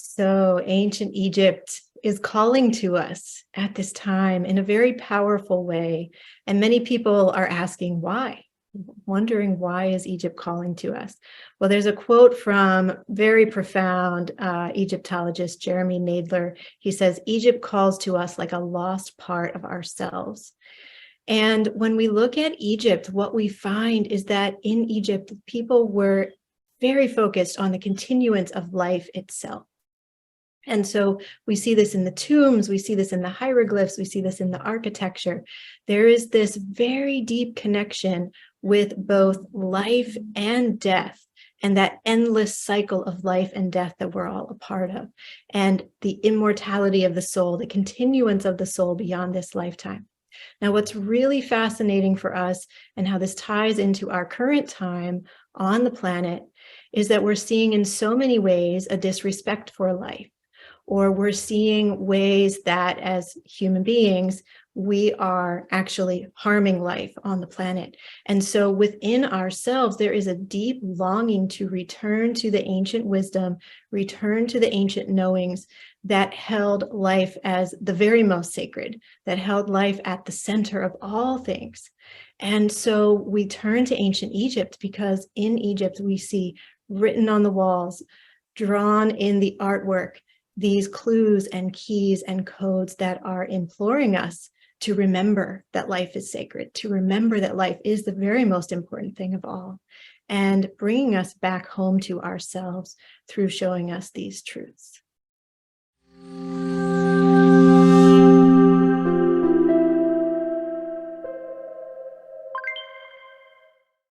So ancient Egypt is calling to us at this time in a very powerful way. And many people are asking why, wondering why is Egypt calling to us? Well, there's a quote from very profound Egyptologist Jeremy Nadler. He says, Egypt calls to us like a lost part of ourselves. And when we look at Egypt, what we find is that in Egypt, people were very focused on the continuance of life itself. And so we see this in the tombs, we see this in the hieroglyphs, we see this in the architecture. There is this very deep connection with both life and death, and that endless cycle of life and death that we're all a part of, and the immortality of the soul, the continuance of the soul beyond this lifetime. Now, what's really fascinating for us and how this ties into our current time on the planet is that we're seeing in so many ways a disrespect for life, or we're seeing ways that as human beings, we are actually harming life on the planet. And so within ourselves, there is a deep longing to return to the ancient wisdom, return to the ancient knowings that held life as the very most sacred, that held life at the center of all things. And so we turn to ancient Egypt because in Egypt, we see written on the walls, drawn in the artwork, these clues and keys and codes that are imploring us to remember that life is sacred, to remember that life is the very most important thing of all, and bringing us back home to ourselves through showing us these truths.